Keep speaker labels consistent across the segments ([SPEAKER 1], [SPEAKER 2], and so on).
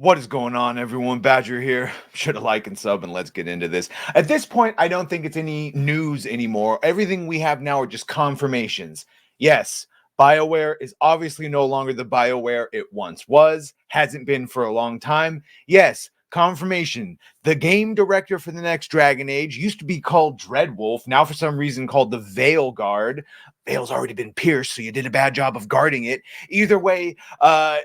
[SPEAKER 1] What is going on, everyone? Badger here. Should have like and sub, and let's get into this. At this point, I don't think it's any news anymore. Everything we have now are just confirmations. Yes, BioWare is obviously no longer the BioWare it once was, hasn't been for a long time. Yes, confirmation. The game director for the next Dragon Age used to be called Dreadwolf, now for some reason called the Veilguard. Veil's already been pierced, so you did a bad job of guarding it. Either way,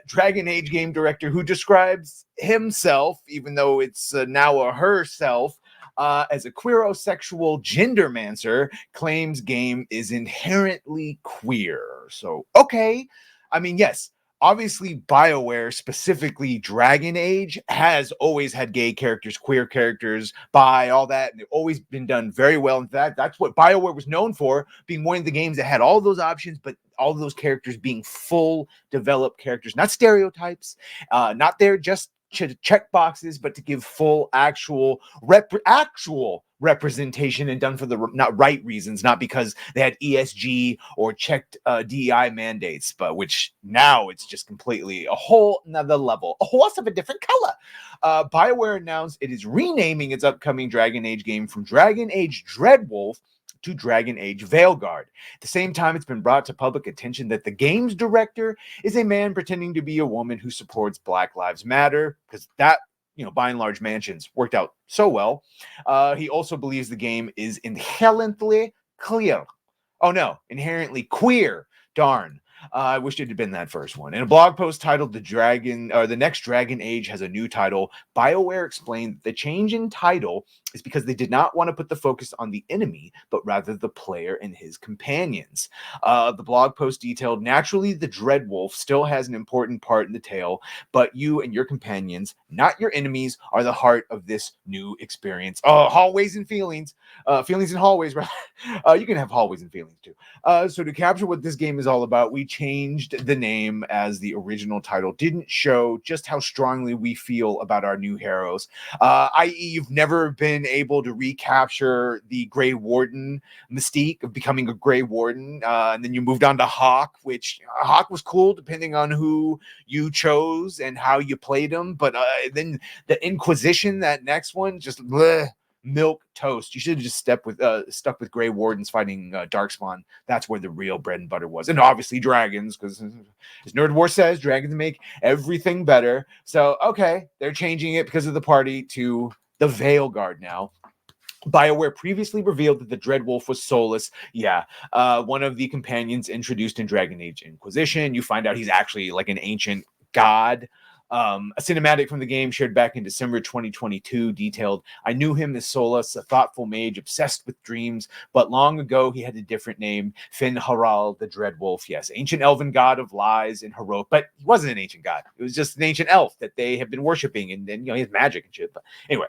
[SPEAKER 1] Dragon Age game director who describes himself, even though it's now a herself, as a queerosexual gendermancer, claims game is inherently queer. So, okay. I mean, yes, obviously BioWare, specifically Dragon Age, has always had gay characters, queer characters, bi, all that, and they've always been done very well. In fact, that's what BioWare was known for, being one of the games that had all those options, but all of those characters being full developed characters, not stereotypes, not there just to check boxes, but to give full actual representation, and done for the not right reasons, not because they had ESG or checked DEI mandates, but which now it's just completely a whole another level, a horse of a different color. BioWare announced it is renaming its upcoming Dragon Age game from Dragon Age Dreadwolf to Dragon Age Veilguard. At the same time, it's been brought to public attention that the game's director is a man pretending to be a woman who supports Black Lives Matter, because that, by and large, Mansions worked out so well. He also believes the game is inherently clear. Oh no, inherently queer. Darn. I wish it had been that first one. In a blog post titled The Next Dragon Age Has a New Title," BioWare explained that the change in title is because they did not want to put the focus on the enemy, but rather the player and his companions. The blog post detailed, "Naturally, the Dreadwolf still has an important part in the tale, but you and your companions, not your enemies, are the heart of this new experience." Oh, hallways and feelings. Feelings and hallways, right? You can have hallways and feelings too. So to capture what this game is all about, we changed the name, as the original title didn't show just how strongly we feel about our new heroes. I.e., you've never been able to recapture the Grey Warden mystique of becoming a Grey Warden, and then you moved on to Hawk, which Hawk was cool depending on who you chose and how you played him, but then the Inquisition, that next one, just bleh, milk toast. You should have just stuck with Grey Wardens fighting Darkspawn. That's where the real bread and butter was, and obviously dragons, because as Nerd War says, dragons make everything better. So okay, they're changing it because of the party to the Veilguard now. BioWare previously revealed that the Dreadwolf was soulless. Yeah, one of the companions introduced in Dragon Age Inquisition. You find out he's actually like an ancient god. A cinematic from the game shared back in December 2022 detailed, "I knew him as Solus, a thoughtful mage obsessed with dreams, but long ago he had a different name, Finn Haral the Dreadwolf. Yes, ancient elven god of lies and heroic," but he wasn't an ancient god. It was just an ancient elf that they have been worshiping, and then he has magic and shit. But anyway,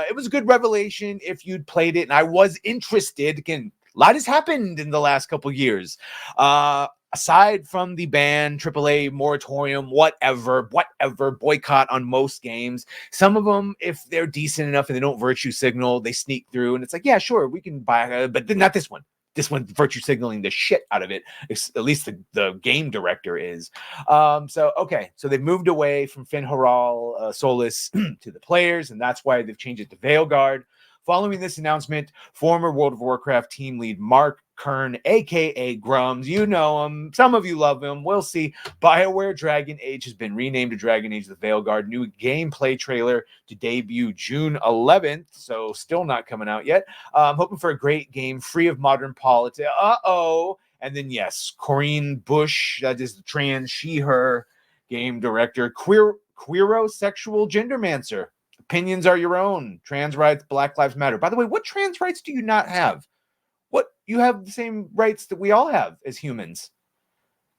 [SPEAKER 1] it was a good revelation if you'd played it, and I was interested. Again, a lot has happened in the last couple years. Aside from the ban, AAA moratorium, whatever, boycott on most games, some of them, if they're decent enough and they don't virtue signal, they sneak through, and it's like, yeah, sure, we can buy, but not this one. This one virtue signaling the shit out of it. At least the game director is. So they've moved away from Finn Haral Solus to the players, and that's why they've changed it to Veilguard. Following this announcement, former World of Warcraft team lead Mark Kern, aka Grums, you know him, some of you love him, we'll see. BioWare Dragon Age has been renamed to Dragon Age the Veilguard. New gameplay trailer to debut June 11th, so still not coming out yet. I'm hoping for a great game free of modern politics. And then yes, Corinne Bush, that is the trans she/her game director, queerosexual gendermancer. Opinions are your own. Trans rights, Black Lives Matter. By the way, what trans rights do you not have? What? You have the same rights that we all have as humans.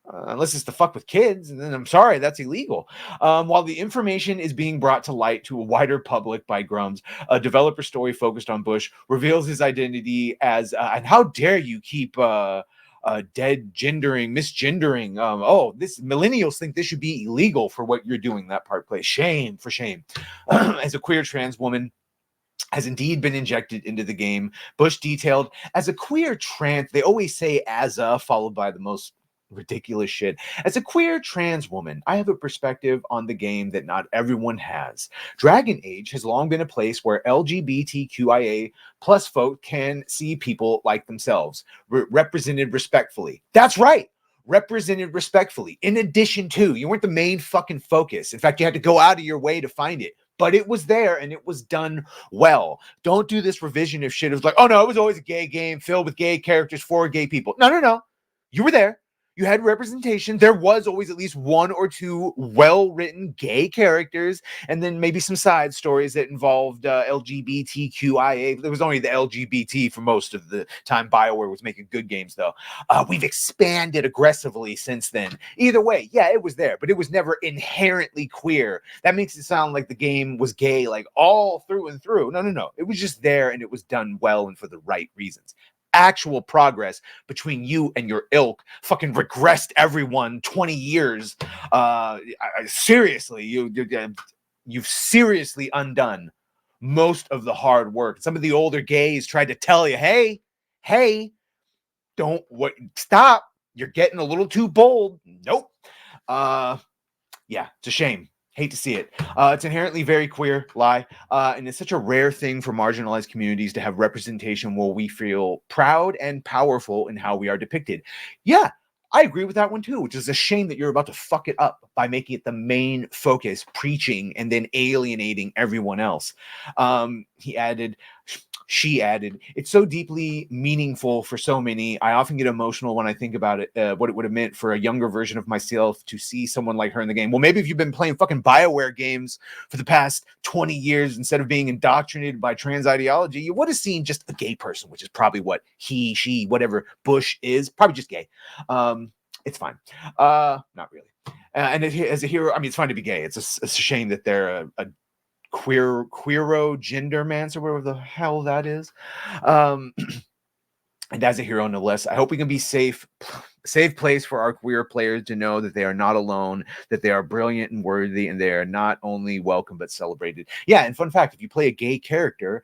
[SPEAKER 1] Unless it's to fuck with kids, and then I'm sorry, that's illegal. While the information is being brought to light to a wider public by Grums, a developer story focused on Bush reveals his identity as, and how dare you keep misgendering. This millennials think this should be illegal for what you're doing. That part plays shame for shame. As a queer trans woman has indeed been injected into the game. Bush detailed, as a queer trans, they always say as a, followed by the most Ridiculous shit. As a queer trans woman, I have a perspective on the game that not everyone has. Dragon Age has long been a place where LGBTQIA plus folk can see people like themselves, represented respectfully. That's right. Represented respectfully. In addition to, you weren't the main fucking focus. In fact, you had to go out of your way to find it. But it was there and it was done well. Don't do this revisionist shit. It was like, oh no, it was always a gay game filled with gay characters for gay people. No, no, no. You were there. You had representation. There was always at least one or two well-written gay characters, and then maybe some side stories that involved LGBTQIA. There was only the LGBT for most of the time. BioWare was making good games, though. We've expanded aggressively since then. Either way, yeah, it was there, but it was never inherently queer. That makes it sound like the game was gay, like all through and through. No, no, no. It was just there, and it was done well and for the right reasons. Actual progress between you and your ilk fucking regressed everyone 20 years. Seriously, you've seriously undone most of the hard work. Some of the older gays tried to tell you, hey, don't stop. You're getting a little too bold. Nope. Yeah, it's a shame. Hate to see it. It's inherently very queer, lie. And it's such a rare thing for marginalized communities to have representation where we feel proud and powerful in how we are depicted. Yeah, I agree with that one too, which is a shame that you're about to fuck it up by making it the main focus, preaching and then alienating everyone else. She added, it's so deeply meaningful for so many. I often get emotional when I think about it, what it would have meant for a younger version of myself to see someone like her in the game. Well, maybe if you've been playing fucking BioWare games for the past 20 years, instead of being indoctrinated by trans ideology, you would have seen just a gay person, which is probably what he, she, whatever Bush is, probably just gay. It's fine. Not really. And as a hero, I mean, it's fine to be gay. It's a shame that they're a queero gender mancer, whatever the hell that is. And as a hero, no less, I hope we can be safe place for our queer players to know that they are not alone, that they are brilliant and worthy, and they are not only welcome but celebrated. Yeah, and fun fact, if you play a gay character,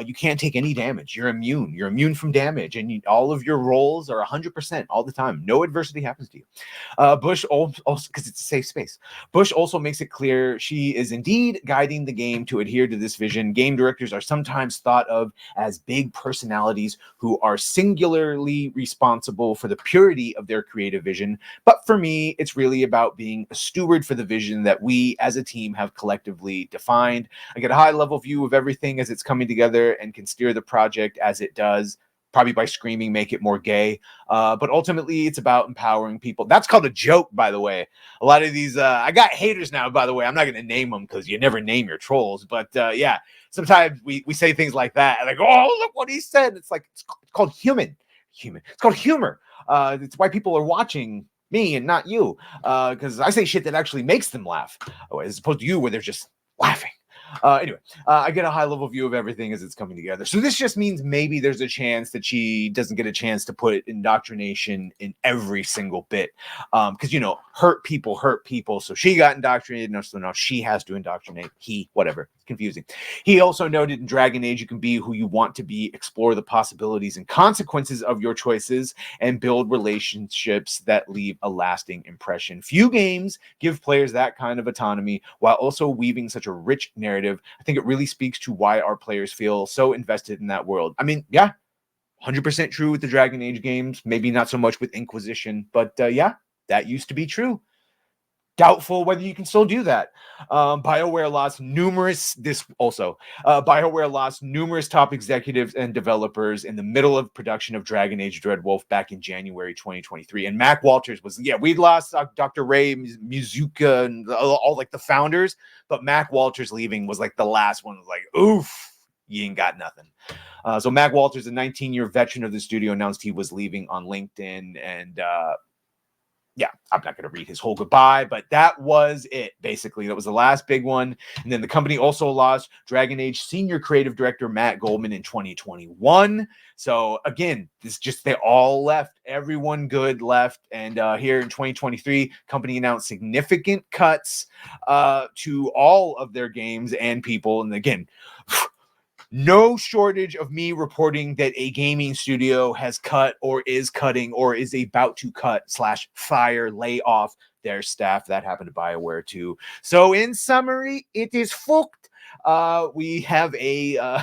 [SPEAKER 1] you can't take any damage. You're immune. You're immune from damage, and all of your rolls are 100% all the time. No adversity happens to you. Bush also, because it's a safe space. Bush also makes it clear she is indeed guiding the game to adhere to this vision. Game directors are sometimes thought of as big personalities who are singularly responsible for the purity of their creative vision. But for me, it's really about being a steward for the vision that we as a team have collectively defined. I get a high level view of everything as it's coming together and can steer the project as it does, probably by screaming, make it more gay. But ultimately, it's about empowering people. That's called a joke, by the way. A lot of these, I got haters now, by the way. I'm not going to name them because you never name your trolls. But yeah, sometimes we say things like that. And I go, oh, look what he said. It's like, it's called human. It's called humor. It's why people are watching me and not you. Because I say shit that actually makes them laugh, as opposed to you where they're just laughing. Anyway, I get a high level view of everything as it's coming together. So this just means maybe there's a chance that she doesn't get a chance to put indoctrination in every single bit. Because, you know, hurt people. So she got indoctrinated. So now she has to indoctrinate. Whatever. It's confusing. He also noted in Dragon Age, you can be who you want to be, explore the possibilities and consequences of your choices, and build relationships that leave a lasting impression. Few games give players that kind of autonomy while also weaving such a rich narrative. I think it really speaks to why our players feel so invested in that world. I mean, yeah, 100% true with the Dragon Age games. Maybe not so much with Inquisition, but yeah, that used to be true. Doubtful whether you can still do that. BioWare lost numerous top executives and developers in the middle of production of Dragon Age Dreadwolf back in January 2023. And Mac Walters we'd lost Dr. Ray Mizuka and all like the founders, but Mac Walters leaving was like the last one. Like, oof, you ain't got nothing. So Mac Walters, a 19-year veteran of the studio, announced he was leaving on LinkedIn, and yeah, I'm not going to read his whole goodbye, but that was it, basically. That was the last big one. And then the company also lost Dragon Age senior creative director Matt Goldman in 2021. So again, they all left. Everyone good left. And here in 2023, company announced significant cuts to all of their games and people. And again, no shortage of me reporting that a gaming studio has cut or is cutting or is about to cut / fire, lay off their staff. That happened to BioWare too. So in summary, it is fucked. We have a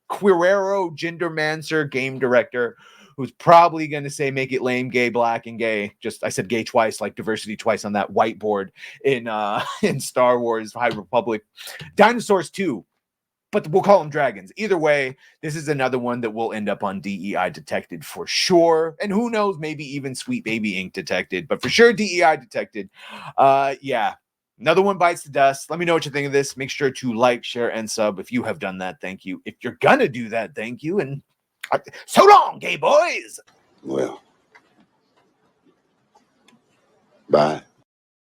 [SPEAKER 1] Quirero Gendermancer game director who's probably going to say make it lame, gay, black, and gay. Just I said gay twice, like diversity twice on that whiteboard in Star Wars High Republic. Dinosaurs 2, but we'll call them dragons. Either way, this is another one that will end up on DEI detected for sure. And who knows, maybe even Sweet Baby Ink detected, but for sure DEI detected. Yeah. Another one bites the dust. Let me know what you think of this. Make sure to like, share, and sub. If you have done that, thank you. If you're gonna do that, thank you. And so long, gay boys.
[SPEAKER 2] Well, bye.